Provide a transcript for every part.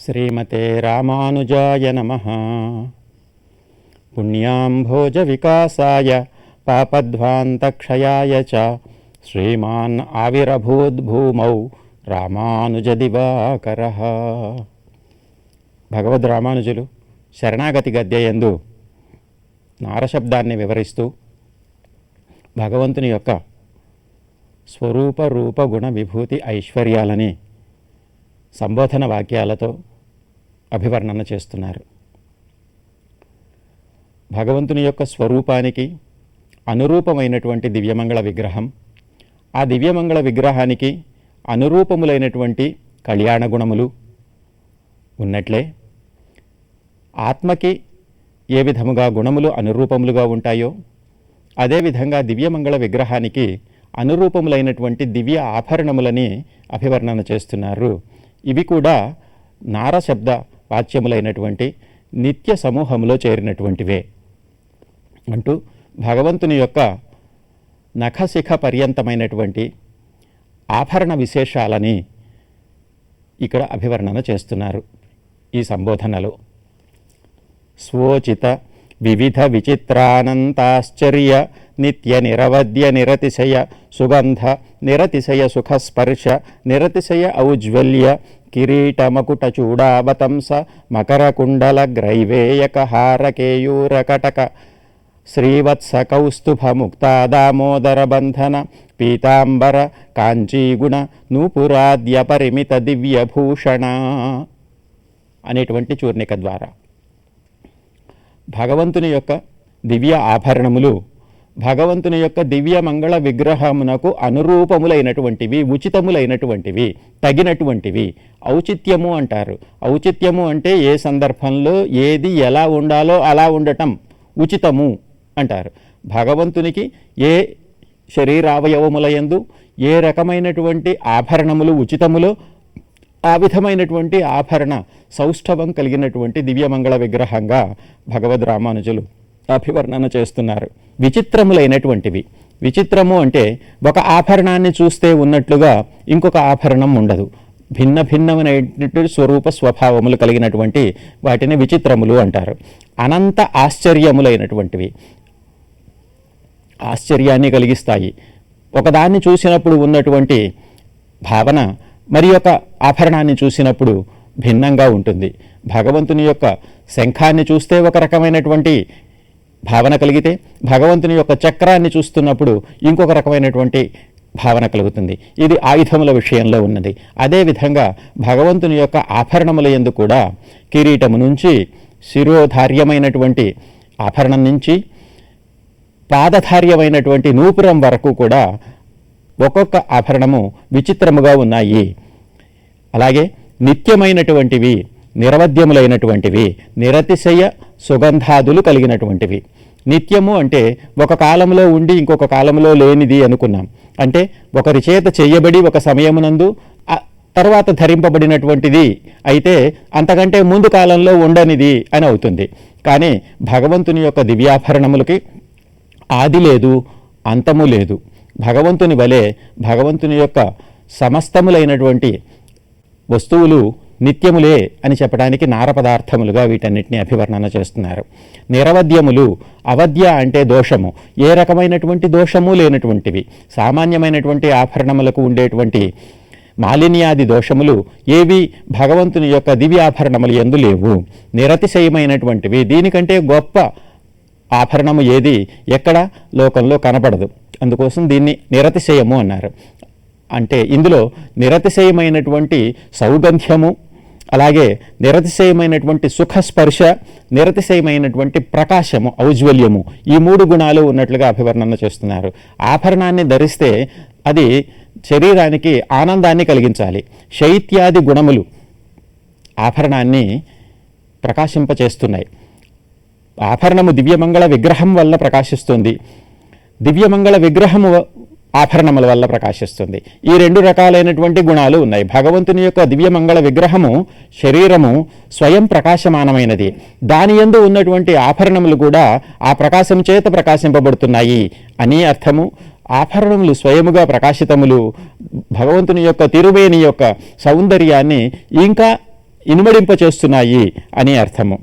శ్రీమతే రామానుజాయ నమః. పుణ్యాంభోజ వికాసాయ పాపధ్వాంతక్షయాయ చ శ్రీమాన్ ఆవిరభూద్భూమౌ రామానుజ దివాకరః. భగవద్ రామానుజులు శరణాగతి గద్యయందు నారశబ్దాన్ని వివరిస్తూ భగవంతుని యొక్క స్వరూప రూప గుణ విభూతి ఐశ్వర్యాలని సంబోధన వాక్యాలతో అభివర్ణన చేస్తున్నారు. భగవంతుని యొక్క స్వరూపానికి అనురూపమైనటువంటి దివ్యమంగళ విగ్రహం, ఆ దివ్యమంగళ విగ్రహానికి అనురూపములైనటువంటి కళ్యాణ గుణములు ఉన్నట్లే ఆత్మకి ఏ విధముగా గుణములు అనురూపములుగా ఉంటాయో అదేవిధంగా దివ్యమంగళ విగ్రహానికి అనురూపములైనటువంటి దివ్య ఆభరణములని అభివర్ణన చేస్తున్నారు. ఇవి కూడా నారశబ్ద వాచ్యములైనటువంటి నిత్య సమూహములో చేరినటువంటివే అంటూ భగవంతుని యొక్క నఖశిఖ పర్యంతమైనటువంటి ఆభరణ విశేషాలని ఇక్కడ అభివర్ణన చేస్తున్నారు. ఈ సంబోధనలో స్వోచిత వివిధ విచిత్రానంతాశ్చర్య నిత్య నిరవద్య నిరతిశయ సుగంధ నిరతిశయ సుఖస్పర్శ నిరతిశయ ఔజ్వల్య కిరీట మకుట చూడావతంస మకరకుండల గ్రైవేయక హారకేయూరకటక శ్రీవత్స కౌస్తుభ ముక్తా దామోదర బంధన పీతాంబర కాంచీగుణ నూపురాద్య పరిమిత దివ్యభూషణ అనేటువంటి చూర్ణిక ద్వారా భగవంతుని యొక్క దివ్య ఆభరణములు భగవంతుని యొక్క దివ్య మంగళ విగ్రహమునకు అనురూపములైనటువంటివి, ఉచితములైనటువంటివి, తగినటువంటివి. ఔచిత్యము అంటారు. ఔచిత్యము అంటే ఏ సందర్భంలో ఏది ఎలా ఉండాలో అలా ఉండటం ఉచితము అంటారు. భగవంతునికి ఏ శరీరావయవములయందు ఏ రకమైనటువంటి ఆభరణములు ఉచితములో ఆ విధమైనటువంటి ఆభరణ సౌష్ఠవం కలిగినటువంటి దివ్యమంగళ విగ్రహంగా భగవద్ రామానుజులు అభివర్ణన చేస్తున్నారు. విచిత్రములైనటువంటివి. విచిత్రము అంటే ఒక ఆభరణాన్ని చూస్తే ఉన్నట్లుగా ఇంకొక ఆభరణం ఉండదు. భిన్న భిన్నమైనటువంటి స్వరూప స్వభావములు కలిగినటువంటి వాటిని విచిత్రములు అంటారు. అనంత ఆశ్చర్యములైనటువంటివి, ఆశ్చర్యాన్ని కలిగిస్తాయి. ఒకదాన్ని చూసినప్పుడు ఉన్నటువంటి భావన మరి యొక్క ఆభరణాన్ని చూసినప్పుడు భిన్నంగా ఉంటుంది. భగవంతుని యొక్క శంఖాన్ని చూస్తే ఒక రకమైనటువంటి భావన కలిగితే భగవంతుని యొక్క చక్రాన్ని చూస్తున్నప్పుడు ఇంకొక రకమైనటువంటి భావన కలుగుతుంది. ఇది ఆయుధముల విషయంలో ఉన్నది. అదేవిధంగా భగవంతుని యొక్క ఆభరణముల యందు కూడా కిరీటము నుంచి శిరోధార్యమైనటువంటి ఆభరణం నుంచి పాదధార్యమైనటువంటి నూపురం వరకు కూడా ఒక్కొక్క ఆభరణము విచిత్రముగా ఉన్నాయి. అలాగే నిత్యమైనటువంటివి, నిరవధ్యములైనటువంటివి, నిరతిశయ సుగంధాదులు కలిగినటువంటివి. నిత్యము అంటే ఒక కాలంలో ఉండి ఇంకొక కాలంలో లేనిది అనుకున్నాం. అంటే ఒకరి చేత చేయబడి ఒక సమయమునందు తర్వాత ధరింపబడినటువంటిది అయితే అంతకంటే ముందు కాలంలో ఉండనిది అని అవుతుంది. కానీ భగవంతుని యొక్క దివ్యాభరణములకి ఆది లేదు, అంతము లేదు. భగవంతుని వలె భగవంతుని యొక్క సమస్తములైనటువంటి వస్తువులు నిత్యములే అని చెప్పడానికి నారపదార్థములుగా వీటన్నిటిని అభివర్ణన చేస్తున్నారు. నిరవధ్యములు, అవధ్య అంటే దోషము, ఏ రకమైనటువంటి దోషము లేనటువంటివి. సామాన్యమైనటువంటి ఆభరణములకు ఉండేటువంటి మాలిన్యాది దోషములు ఏవి భగవంతుని యొక్క దివ్యాభరణములు యందు లేవు. నిరతిశయమైనటువంటివి, దీనికంటే గొప్ప ఆభరణము ఏది ఎక్కడ లోకంలో కనపడదు. అందుకోసం దీన్ని నిరతిశయము అన్నారు. అంటే ఇందులో నిరతిశయమైనటువంటి సౌగంధ్యము, అలాగే నిరతిశయమైనటువంటి సుఖస్పర్శ, నిరతిశయమైనటువంటి ప్రకాశము, ఔజ్వల్యము, ఈ మూడు గుణాలు ఉన్నట్లుగా అభివర్ణన చేస్తున్నారు. ఆభరణాన్ని ధరిస్తే అది శరీరానికి ఆనందాన్ని కలిగించాలి. శైత్యాది గుణములు ఆభరణాన్ని ప్రకాశింపచేస్తున్నాయి. ఆభరణము దివ్యమంగళ విగ్రహం వల్ల ప్రకాశిస్తుంది, దివ్యమంగళ విగ్రహము ఆభరణముల వల్ల ప్రకాశిస్తుంది. ఈ రెండు రకాలైనటువంటి గుణాలు ఉన్నాయి. భగవంతుని యొక్క దివ్యమంగళ విగ్రహము శరీరము స్వయం ప్రకాశమానమైనది. దాని యందు ఉన్నటువంటి ఆభరణములు కూడా ఆ ప్రకాశం చేత ప్రకాశింపబడుతున్నాయి అని అర్థము. ఆభరణములు స్వయముగా ప్రకాశితములు భగవంతుని యొక్క తిరువేణి యొక్క సౌందర్యాన్ని ఇంకా ఇనుమడింపచేస్తున్నాయి అని అర్థము.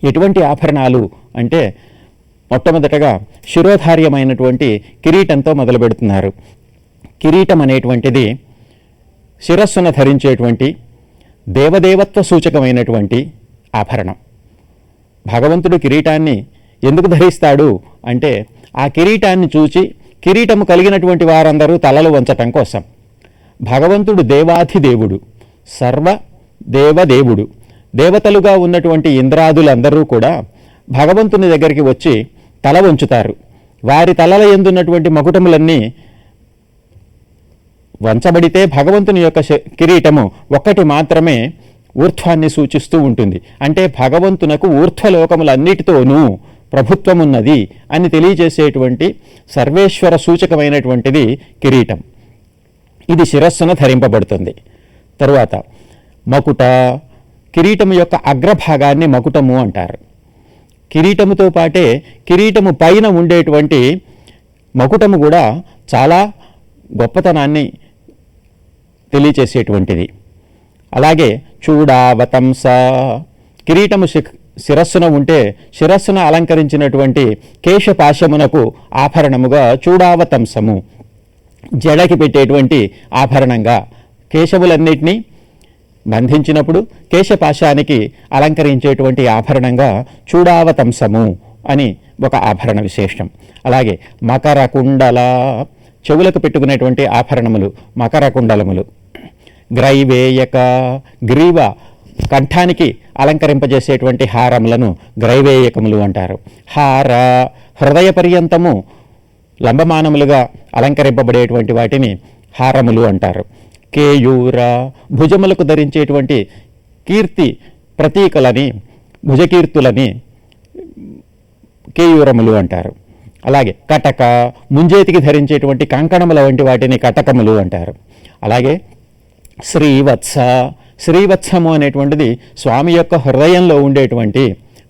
ఎటువంటి ఆభరణాలు అంటే మొట్టమొదటగా శిరోధార్యమైనటువంటి కిరీటంతో మొదలు పెడుతున్నారు. కిరీటం అనేటువంటిది శిరస్సున ధరించేటువంటి దేవదేవత్వ సూచకమైనటువంటి ఆభరణం. భగవంతుడు కిరీటాన్ని ఎందుకు ధరిస్తాడు అంటే ఆ కిరీటాన్ని చూచి కిరీటము కలిగినటువంటి వారందరూ తలలు వంచటం కోసం. భగవంతుడు దేవాధిదేవుడు, సర్వ దేవదేవుడు. దేవతలుగా ఉన్నటువంటి ఇంద్రాదులందరూ కూడా భగవంతుని దగ్గరికి వచ్చి తల వంచుతారు. వారి తలల యందున్నటువంటి మకుటములన్నీ వంచబడితే భగవంతుని యొక్క కిరీటము ఒక్కటి మాత్రమే ఊర్ధ్వాన్ని సూచిస్తూ ఉంటుంది. అంటే భగవంతునకు ఊర్ధ్వలోకములన్నిటితోనూ ప్రభుత్వమున్నది అని తెలియజేసేటువంటి సర్వేశ్వర సూచకమైనటువంటిది కిరీటం. ఇది శిరస్సున ధరింపబడుతుంది. తరువాత మకుట, కిరీటము యొక్క అగ్రభాగాన్ని మకుటము అంటారు. కిరీటముతో పాటే కిరీటము పైన ఉండేటువంటి మకుటము కూడా చాలా గొప్పతనాన్ని తెలియచేసేటువంటిది. అలాగే చూడావతంస, కిరీటము శిరస్సున ఉంటే శిరస్సున అలంకరించినటువంటి కేశపాశమునకు ఆభరణముగా చూడావతంసము, జడకి పెట్టేటువంటి ఆభరణంగా కేశములన్నిటినీ బంధించినప్పుడు కేశపాశానికి అలంకరించేటువంటి ఆభరణంగా చూడావతంసము అని ఒక ఆభరణ విశేషం. అలాగే మకర కుండల, చెవులకు పెట్టుకునేటువంటి ఆభరణములు మకర కుండలములు. గ్రైవేయక, గ్రీవ కంఠానికి అలంకరింపజేసేటువంటి హారములను గ్రైవేయకములు అంటారు. హార, హృదయ పర్యంతము లంబమానములుగా అలంకరింపబడేటువంటి వాటిని హారములు అంటారు. కేయూర, భుజములకు ధరించేటువంటి కీర్తి ప్రతీకలని, భుజకీర్తులని కేయూరములు అంటారు. అలాగే కటక, ముంజేతికి ధరించేటువంటి కంకణముల వంటి వాటిని కటకములు అంటారు. అలాగే శ్రీవత్స, శ్రీవత్సము అనేటువంటిది స్వామి యొక్క హృదయంలో ఉండేటువంటి,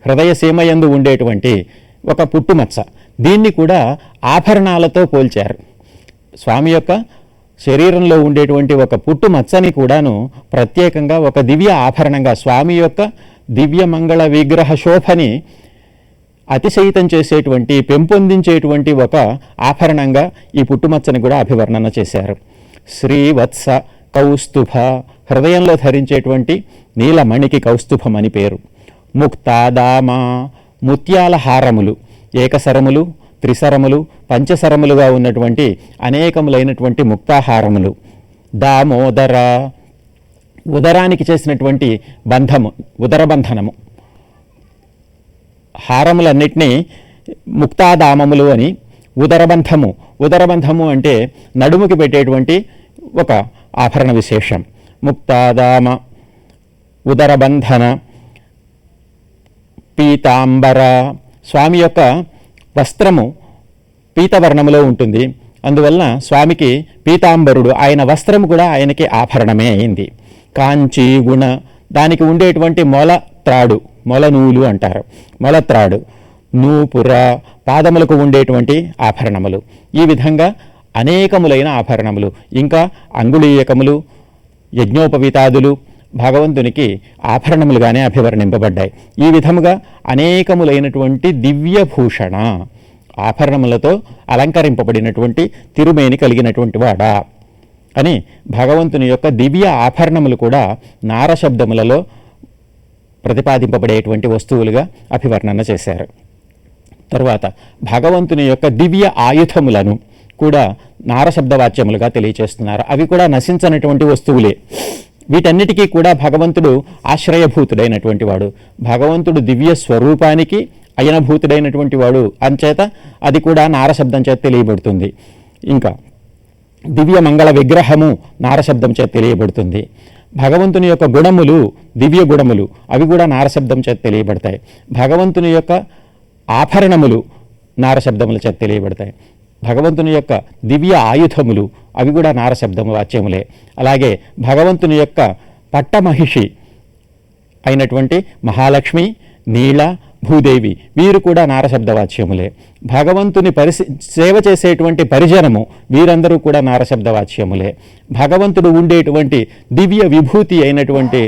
హృదయ సీమయందు ఉండేటువంటి ఒక పుట్టుమచ్చ. దీన్ని కూడా ఆభరణాలతో పోల్చారు. స్వామి యొక్క శరీరంలో ఉండేటువంటి ఒక పుట్టుమచ్చని కూడాను ప్రత్యేకంగా ఒక దివ్య ఆభరణంగా, స్వామి యొక్క దివ్య మంగళ విగ్రహ శోభని అతిశయితం చేసేటువంటి, పెంపొందించేటువంటి ఒక ఆభరణంగా ఈ పుట్టుమచ్చని కూడా అభివర్ణన చేశారు. శ్రీవత్స కౌస్తుభ, హృదయంలో ధరించేటువంటి నీలమణికి కౌస్తుభం అని పేరు. ముక్తాదామ, ముత్యాల హారములు, ఏకసరములు, త్రిసరములు, పంచసరములుగా ఉన్నటువంటి అనేకములైనటువంటి ముక్తాహారములు. దామోదర, ఉదరానికి చేసినటువంటి బంధము, ఉదరబంధనము. హారములన్నిటినీ ముక్తాదామములు అని. ఉదరబంధము, ఉదరబంధము అంటే నడుముకి పెట్టేటువంటి ఒక ఆభరణ విశేషం. ముక్తాదామ, ఉదరబంధన, పీతాంబర, స్వామి యొక్క వస్త్రము పీతవర్ణములో ఉంటుంది. అందువలన స్వామికి పీతాంబరుడు, ఆయన వస్త్రము కూడా ఆయనకి ఆభరణమే అయింది. కాంచీ గుణ, దానికి ఉండేటువంటి మొలత్రాడు, మొలనూలు అంటారు, మొలత్రాడు. నూపుర, పాదములకు ఉండేటువంటి ఆభరణములు. ఈ విధంగా అనేకములైన ఆభరణములు, ఇంకా అంగుళీయకములు, యజ్ఞోపవీతాదులు భగవంతునికి ఆభరణములుగానే అభివర్ణింపబడ్డాయి. ఈ విధముగా అనేకములైనటువంటి దివ్యభూషణ ఆభరణములతో అలంకరింపబడినటువంటి తిరుమేని కలిగినటువంటి వాడా అని భగవంతుని యొక్క దివ్య ఆభరణములు కూడా నారశబ్దములలో ప్రతిపాదింపబడేటువంటి వస్తువులుగా అభివర్ణన చేశారు. తరువాత భగవంతుని యొక్క దివ్య ఆయుధములను కూడా నారశబ్దవాచ్యములుగా తెలియచేస్తున్నారు. అవి కూడా నశించనటువంటి వస్తువులే. వీటన్నిటికీ కూడా భగవంతుడు ఆశ్రయభూతుడైనటువంటి వాడు, భగవంతుడు దివ్య స్వరూపానికి అయనభూతుడైనటువంటి వాడు. అంచేత అది కూడా నారశబ్దం చేత తెలియబడుతుంది. ఇంకా దివ్య మంగళ విగ్రహము నారశబ్దం చేత తెలియబడుతుంది. భగవంతుని యొక్క గుణములు, దివ్య గుణములు, అవి కూడా నారశబ్దం చేత తెలియబడతాయి. భగవంతుని యొక్క ఆభరణములు నారశబ్దముల చేత తెలియబడతాయి. భగవంతుని యొక్క దివ్య ఆయుధములు, అవి కూడా నారశబ్దము వాచ్యములే. అలాగే భగవంతుని యొక్క పట్టమహిషి అయినటువంటి మహాలక్ష్మి, నీల, భూదేవి, వీరు కూడా నారశబ్దవాచ్యములే. భగవంతుని సేవ చేసేటువంటి పరిజనము, వీరందరూ కూడా నారశబ్దవాచ్యములే. భగవంతుడు ఉండేటువంటి దివ్య విభూతి అయినటువంటి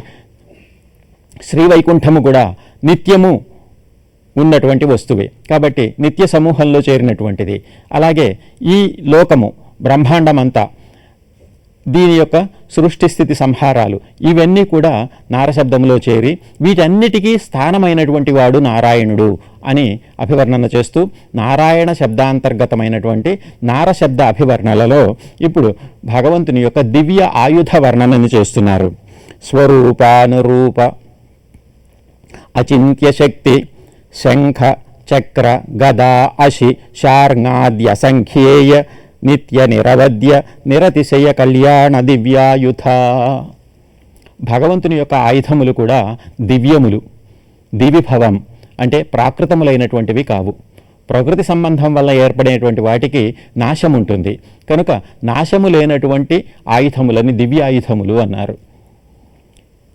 శ్రీవైకుంఠము కూడా నిత్యము ఉన్నటువంటి వస్తువే కాబట్టి నిత్య సమూహంలో చేరినటువంటిది. అలాగే ఈ లోకము బ్రహ్మాండమంతా దీని యొక్క సృష్టి స్థితి సంహారాలు ఇవన్నీ కూడా నారశబ్దంలో చేరి వీటన్నిటికీ స్థానమైనటువంటి వాడు నారాయణుడు అని అభివర్ణన చేస్తూ నారాయణ శబ్దాంతర్గతమైనటువంటి నారశబ్ద అభివర్ణలలో ఇప్పుడు భగవంతుని యొక్క దివ్య ఆయుధ వర్ణనని చేస్తున్నారు. స్వరూపానురూప అచింత్య శక్తి శంఖ చక్ర గదా అశి శార్ంగాద్య సంఖ్యేయ నిత్య నిరవధ్య నిరతిశయ కళ్యాణ దివ్యాయుధ. భగవంతుని యొక్క ఆయుధములు కూడా దివ్యములు. దివిభవం అంటే ప్రాకృతములైనటువంటివి కావు. ప్రకృతి సంబంధం వల్ల ఏర్పడేటువంటి వాటికి నాశం ఉంటుంది కనుక నాశము లేనటువంటి ఆయుధములని దివ్యాయుధములు అన్నారు.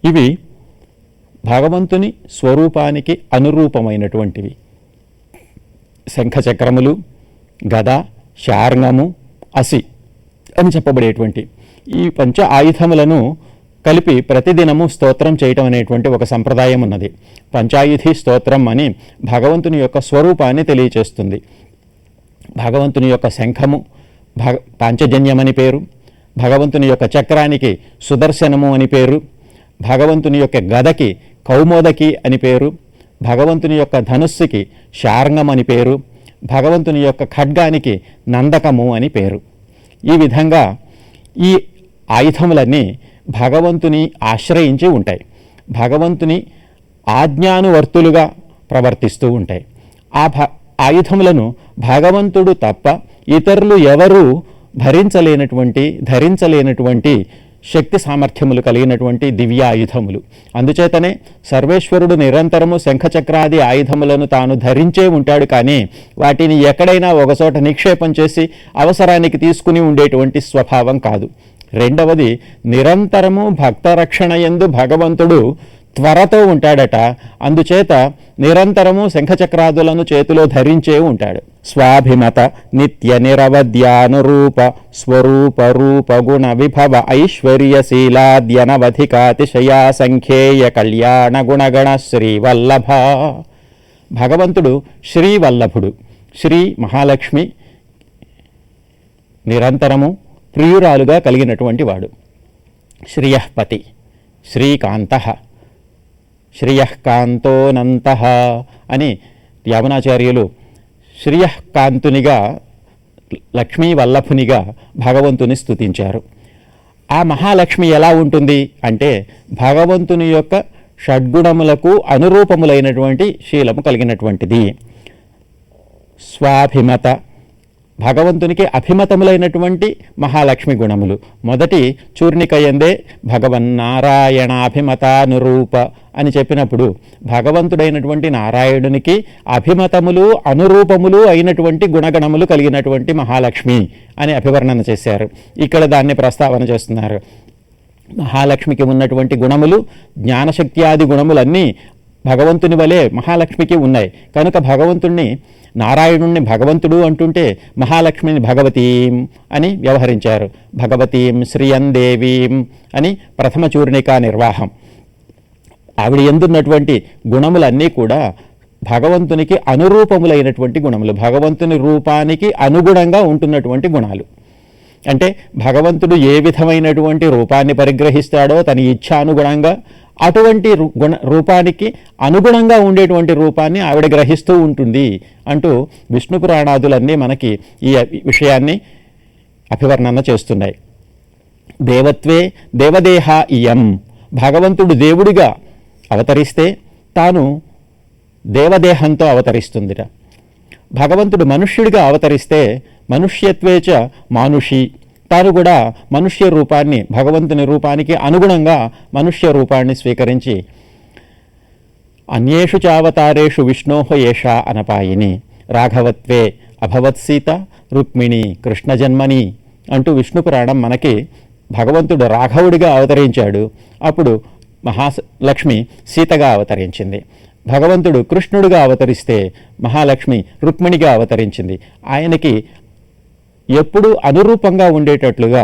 ఇవి భగవంతుని స్వరూపానికి అనురూపమైనటువంటివి. శంఖచక్రములు, గద, శార్ంగము, అసి అని చెప్పబడేటువంటి ఈ పంచ ఆయుధములను కలిపి ప్రతిదినము స్తోత్రం చేయటం అనేటువంటి ఒక సంప్రదాయం ఉన్నది. పంచాయుధి స్తోత్రం అని భగవంతుని యొక్క స్వరూపాన్ని తెలియచేస్తుంది. భగవంతుని యొక్క శంఖము పాంచజన్యమని పేరు, భగవంతుని యొక్క చక్రానికి సుదర్శనము అని పేరు, భగవంతుని యొక్క గదకి కౌమోదకి అని పేరు, భగవంతుని యొక్క ధనుస్సుకి శార్ంగం అని పేరు, భగవంతుని యొక్క ఖడ్గానికి నందకము అని పేరు. ఈ విధంగా ఈ ఆయుధములన్నీ భగవంతుని ఆశ్రయించి ఉంటాయి. భగవంతుని ఆజ్ఞానువర్తులుగా ప్రవర్తిస్తూ ఉంటాయి. ఆ ఆయుధములను భగవంతుడు తప్ప ఇతరులు ఎవరూ ధరించలేనటువంటి శక్తి సామర్థ్యములు కలిగినటువంటి దివ్యాయుధములు. అందుచేతనే సర్వేశ్వరుడు నిరంతరము శంఖచక్రాది ఆయుధములను తాను ధరించే ఉంటాడు. కానీ వాటిని ఎక్కడైనా ఒకచోట నిక్షేపం చేసి అవసరానికి తీసుకుని ఉండేటువంటి స్వభావం కాదు. రెండవది, నిరంతరము భక్తరక్షణ యందు భగవంతుడు త్వరతో ఉంటాడట. అందుచేత నిరంతరము శంఖచక్రాదులను చేతిలో ధరించే ఉంటాడు. స్వాభిమత నిత్య నిరవధ్యానురూప స్వరూప రూప గుణ విభవ ఐశ్వర్యశీలాద్యనవధికాతిశయా సంఖ్యేయ కళ్యాణ గుణగణ శ్రీవల్లభ. భగవంతుడు శ్రీవల్లభుడు. శ్రీ మహాలక్ష్మి నిరంతరము ప్రియురాలుగా కలిగినటువంటి వాడు. శ్రియఃపతి, శ్రీకాంతః, శ్రియఃకాంతోనంతః అని యావనాచార్యులు శ్రియఃకాంతునిగా లక్ష్మీ వల్లభునిగా భగవంతుని స్తుతించారు. ఆ మహాలక్ష్మి ఎలా ఉంటుంది అంటే భగవంతుని యొక్క షడ్గుణములకు అనురూపములైనటువంటి శీలము కలిగినటువంటిది. స్వాభిమత, భగవంతునికి అభిమతములైనటువంటి మహాలక్ష్మి గుణములు. మొదటి చూర్ణికయందే భగవన్నారాయణాభిమతానురూప అని చెప్పినప్పుడు భగవంతుడైనటువంటి నారాయణునికి అభిమతములు అనురూపములు అయినటువంటి గుణగణములు కలిగినటువంటి మహాలక్ష్మి అని అభివర్ణన చేశారు. ఇక్కడ దాన్ని ప్రస్తావన చేస్తున్నారు. మహాలక్ష్మికి ఉన్నటువంటి గుణములు, జ్ఞానశక్త్యాది గుణములన్నీ భగవంతుని వలె మహాలక్ష్మికి ఉన్నాయి. కనుక భగవంతుణ్ణి, నారాయణుణ్ణి భగవంతుడు అంటుంటే మహాలక్ష్మిని భగవతీం అని వ్యవహరించారు. భగవతీం శ్రియం దేవీం అని ప్రథమ చూర్ణికా నిర్వాహం. ఆవిడ ఎందున్నటువంటి గుణములన్నీ కూడా భగవంతునికి అనురూపములైనటువంటి గుణములు, భగవంతుని రూపానికి అనుగుణంగా ఉంటున్నటువంటి గుణాలు. అంటే భగవంతుడు ఏ విధమైనటువంటి రూపాన్ని పరిగ్రహిస్తాడో తన ఇచ్ఛానుగుణంగా అటువంటి రూపానికి అనుగుణంగా ఉండేటువంటి రూపాన్ని ఆవిడ గ్రహిస్తూ ఉంటుంది అంటూ విష్ణు పురాణాదులన్నీ మనకి ఈ విషయాన్ని అభివర్ణన చేస్తున్నాయి. దేవత్వే దేవదేహ ఇయం, భగవంతుడు దేవుడిగా అవతరిస్తే తాను దేవదేహంతో అవతరిస్తుందిట. భగవంతుడు మనుష్యుడిగా అవతరిస్తే మనుష్యత్వేచ మానుషి, తాను కూడా మనుష్య రూపాన్ని, భగవంతుని రూపానికి అనుగుణంగా మనుష్య రూపాన్ని స్వీకరించి అన్యేషు చావతారేషు విష్ణోహ ఏషా అనపాయిని రాఘవత్వే అభవత్ సీత రుక్మిణి కృష్ణ జన్మని అంటూ విష్ణు పురాణం మనకి భగవంతుడు రాఘవుడిగా అవతరించాడు. అప్పుడు మహాలక్ష్మి సీతగా అవతరించింది. భగవంతుడు కృష్ణుడిగా అవతరిస్తే మహాలక్ష్మి రుక్మిణిగా అవతరించింది. ఆయనకి ఎప్పుడూ అనురూపంగా ఉండేటట్లుగా,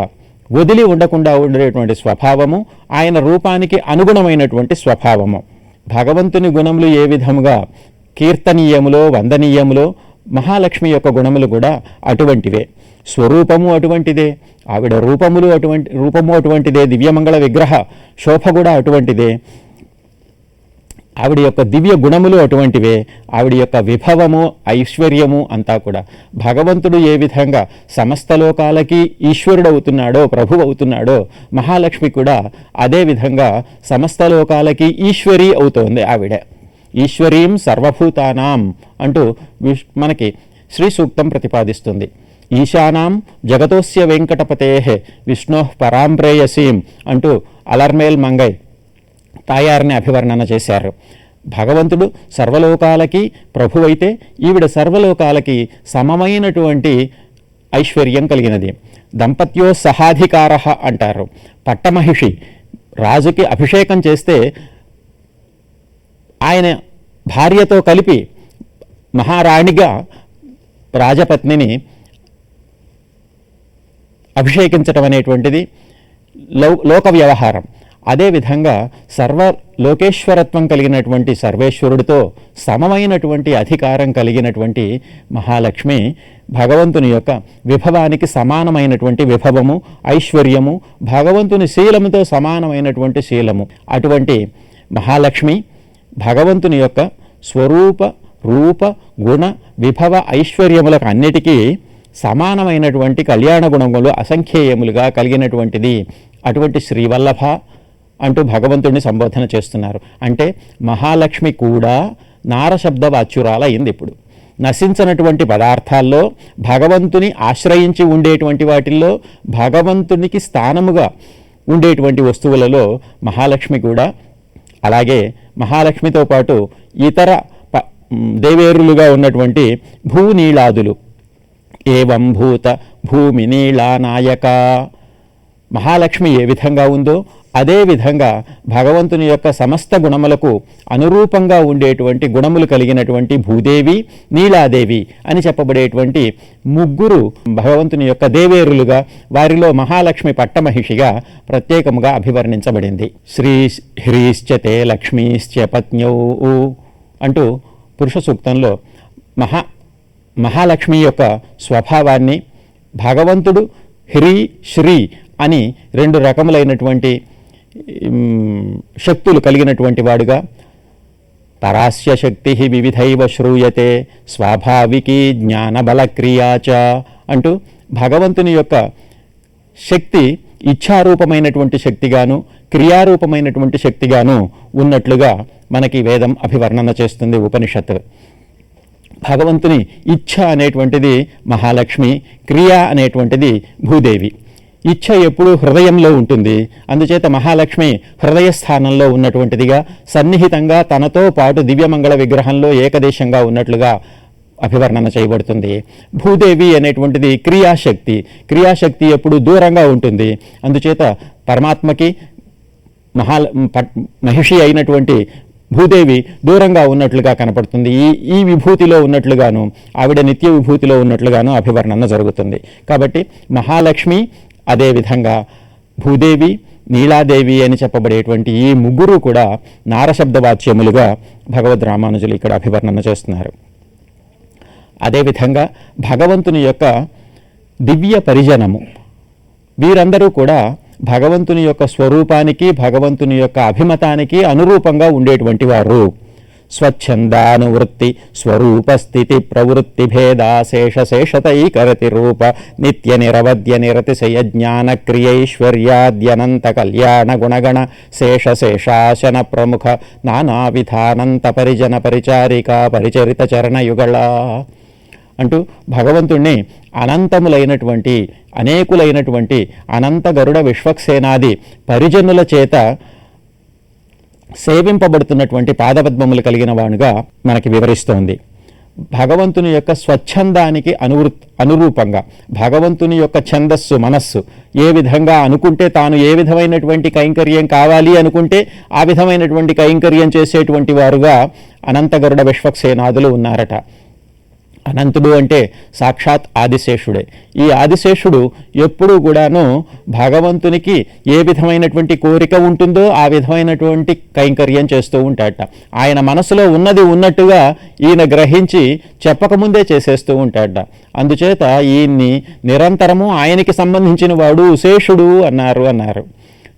వదిలి ఉండకుండా ఉండేటువంటి స్వభావము, ఆయన రూపానికి అనుగుణమైనటువంటి స్వభావము. భగవంతుని గుణములు ఏ విధముగా కీర్తనీయములో వందనీయములో మహాలక్ష్మి యొక్క గుణములు కూడా అటువంటివే. స్వరూపము అటువంటిదే, ఆవిడ రూపము అటువంటిదే, దివ్యమంగళ విగ్రహ శోభ కూడా అటువంటిదే, ఆవిడ యొక్క దివ్య గుణములు అటువంటివే, ఆవిడ యొక్క విభవము ఐశ్వర్యము అంతా కూడా. భగవంతుడు ఏ విధంగా సమస్త లోకాలకి ఈశ్వరుడు అవుతున్నాడో, ప్రభువు అవుతున్నాడో, మహాలక్ష్మి కూడా అదే విధంగా సమస్త లోకాలకి ఈశ్వరి అవుతోంది. ఆవిడ ఈశ్వరీం సర్వభూతానాం అంటూ మనకి శ్రీ సూక్తం ప్రతిపాదిస్తుంది. ఈశానాం జగతోస్య వెంకటపతే విష్ణోః పరాం ప్రేయసీం అంటూ అలర్మేల్ మంగై తాయారిని అభివర్ణన చేశారు. భగవంతుడు సర్వలోకాలకి ప్రభువైతే ఈవిడ సర్వలోకాలకి సమమైనటువంటి ఐశ్వర్యం కలిగినది. దంపత్యో సహాధికార అంటారు. పట్టమహిషి రాజుకి అభిషేకం చేస్తే ఆయన భార్యతో కలిపి మహారాణిగా రాజపత్నిని అభిషేకించటం అనేటువంటిది లోక వ్యవహారం. అదేవిధంగా సర్వలోకేశ్వరత్వం కలిగినటువంటి సర్వేశ్వరుడితో సమమైనటువంటి అధికారం కలిగినటువంటి మహాలక్ష్మి భగవంతుని యొక్క విభవానికి సమానమైనటువంటి విభవము, ఐశ్వర్యము, భగవంతుని శీలముతో సమానమైనటువంటి శీలము. అటువంటి మహాలక్ష్మి భగవంతుని యొక్క స్వరూప రూప గుణ విభవ ఐశ్వర్యములకు అన్నిటికీ సమానమైనటువంటి కళ్యాణ గుణములు అసంఖ్యేయములుగా కలిగినటువంటిది. అటువంటి శ్రీవల్లభ అంటూ భగవంతుడిని సంబోధన చేస్తున్నారు. అంటే మహాలక్ష్మి కూడా నారశబ్ద వాచ్యురాలయ్యింది. ఇప్పుడు నశించినటువంటి పదార్థాల్లో, భగవంతుని ఆశ్రయించి ఉండేటువంటి వాటిల్లో, భగవంతునికి స్థానముగా ఉండేటువంటి వస్తువులలో మహాలక్ష్మి కూడా, అలాగే మహాలక్ష్మితో పాటు ఇతర దేవేరులుగా ఉన్నటువంటి భూనీళాదులు, ఏవం భూత భూమి నీళా నాయక, మహాలక్ష్మి ఏ విధంగా ఉందో అదే విధంగా భగవంతుని యొక్క సమస్త గుణములకు అనురూపంగా ఉండేటువంటి గుణములు కలిగినటువంటి భూదేవి, నీలాదేవి అని చెప్పబడేటువంటి ముగ్గురు భగవంతుని యొక్క దేవేరులుగా, వారిలో మహాలక్ష్మి పట్టమహిషిగా ప్రత్యేకముగా అభివర్ణించబడింది. శ్రీ హ్రీశ్చతే లక్ష్మీశ్చ పత్న్యౌ అంటూ పురుష సూక్తంలో మహాలక్ష్మి యొక్క స్వభావాన్ని, భగవంతుడు హ్రీ శ్రీ అని రెండు రకములైనటువంటి శక్తులు కలిగినటువంటి వాడుగా, పరాస్య శక్తి వివిధైవ శ్రూయతే స్వాభావికీ జ్ఞానబలక్రియాచ అంటూ భగవంతుని యొక్క శక్తి ఇచ్ఛారూపమైనటువంటి శక్తిగాను, క్రియారూపమైనటువంటి శక్తిగాను ఉన్నట్లుగా మనకి వేదం అభివర్ణన చేస్తుంది, ఉపనిషత్తు. భగవంతుని ఇచ్ఛ అనేటువంటిది మహాలక్ష్మి, క్రియ అనేటువంటిది భూదేవి. ఇచ్ఛ ఎప్పుడూ హృదయంలో ఉంటుంది. అందుచేత మహాలక్ష్మి హృదయ స్థానంలో ఉన్నటువంటిదిగా, సన్నిహితంగా తనతో పాటు దివ్యమంగళ విగ్రహంలో ఏకదేశంగా ఉన్నట్లుగా అభివర్ణన చేయబడుతుంది. భూదేవి అనేటువంటిది క్రియాశక్తి ఎప్పుడు దూరంగా ఉంటుంది. అందుచేత పరమాత్మకి మహిషి అయినటువంటి భూదేవి దూరంగా ఉన్నట్లుగా కనపడుతుంది. ఈ విభూతిలో ఉన్నట్లుగాను, ఆవిడ నిత్య విభూతిలో ఉన్నట్లుగాను అభివర్ణన జరుగుతుంది. కాబట్టి మహాలక్ష్మి, అదేవిధంగా భూదేవి, నీలాదేవి అని చెప్పబడేటువంటి ఈ ముగ్గురు కూడా నారశబ్దవాచ్యములుగా భగవద్ రామానుజులు ఇక్కడ అభివర్ణన చేస్తున్నారు. అదేవిధంగా భగవంతుని యొక్క దివ్య పరిజనము, వీరందరూ కూడా భగవంతుని యొక్క స్వరూపానికి, భగవంతుని యొక్క అభిమతానికి అనురూపంగా ఉండేటువంటి వారు. స్వచ్ఛందానువృత్తి స్వరూపస్థితి ప్రవృత్తి భేదాశేషశేషతైకరతి రూప నిత్య నిరవధ్య నిరతిశయ జ్ఞాన క్రియైశ్వర్యాద్యనంత కళ్యాణ గుణగణ శేషశేషాశన ప్రముఖ నానావిధానంత పరిజన పరిచారికా పరిచరిత చరణయుగళ అంటూ భగవంతుణ్ణి అనంతములైనటువంటి, అనేకులైనటువంటి అనంత గరుడ విశ్వక్సేనాది పరిజనుల చేత సేవింపబడుతున్నటువంటి పాదపద్మములు కలిగిన వాడుగా మనకి వివరిస్తోంది. భగవంతుని యొక్క స్వచ్ఛందానికి అనురూపంగా, భగవంతుని యొక్క ఛందస్సు మనస్సు ఏ విధంగా అనుకుంటే, తాను ఏ విధమైనటువంటి కైంకర్యం కావాలి అనుకుంటే ఆ విధమైనటువంటి కైంకర్యం చేసేటువంటి వారుగా అనంతగరుడ విశ్వక్సేనాదులు ఉన్నారట. అనంతుడు అంటే సాక్షాత్ ఆదిశేషుడే. ఈ ఆదిశేషుడు ఎప్పుడూ కూడాను భగవంతునికి ఏ విధమైనటువంటి కోరిక ఉంటుందో ఆ విధమైనటువంటి కైంకర్యం చేస్తూ ఉంటాడట. ఆయన మనసులో ఉన్నది ఉన్నట్టుగా ఈయన గ్రహించి చెప్పకముందే చేసేస్తూ ఉంటాడట. అందుచేత ఈయన్ని నిరంతరము ఆయనకి సంబంధించిన వాడు శేషుడు అన్నారు.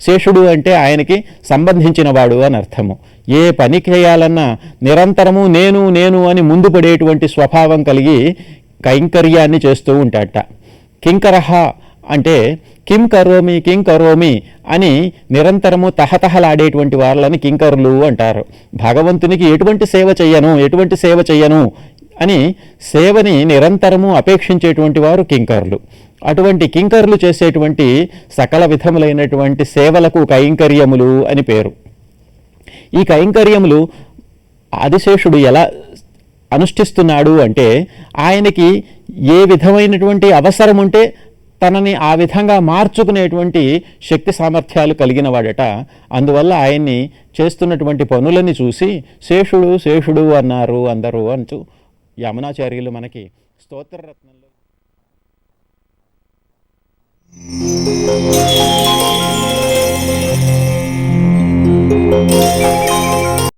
శేషుడు అంటే ఆయనకి సంబంధించిన వాడు అని అర్థము. ఏ పని చేయాలన్నా నిరంతరము నేను అని ముందు పడేటువంటి స్వభావం కలిగి కైంకర్యాన్ని చేస్తూ ఉంటాడట. కింకరహ అంటే కిం కరోమి అని నిరంతరము తహతహలాడేటువంటి వాళ్ళని కింకరులు అంటారు. భగవంతునికి ఎటువంటి సేవ చెయ్యను అని సేవని నిరంతరము అపేక్షించేటువంటి వారు కింకరులు. అటువంటి కింకరులు చేసేటువంటి సకల విధములైనటువంటి సేవలకు కైంకర్యములు అని పేరు. ఈ కైంకర్యములు ఆదిశేషుడు ఎలా అనుష్ఠిస్తున్నాడు అంటే ఆయనకి ఏ విధమైనటువంటి అవసరం ఉంటే తనని ఆ విధంగా మార్చుకునేటువంటి శక్తి సామర్థ్యాలు కలిగిన వాడట. అందువల్ల ఆయన్ని చేస్తున్నటువంటి పనులని చూసి శేషుడు అన్నారు అందరూ అంటూ యమునాచార్యులు మనకి స్తోత్రరత్నంలో Thank you.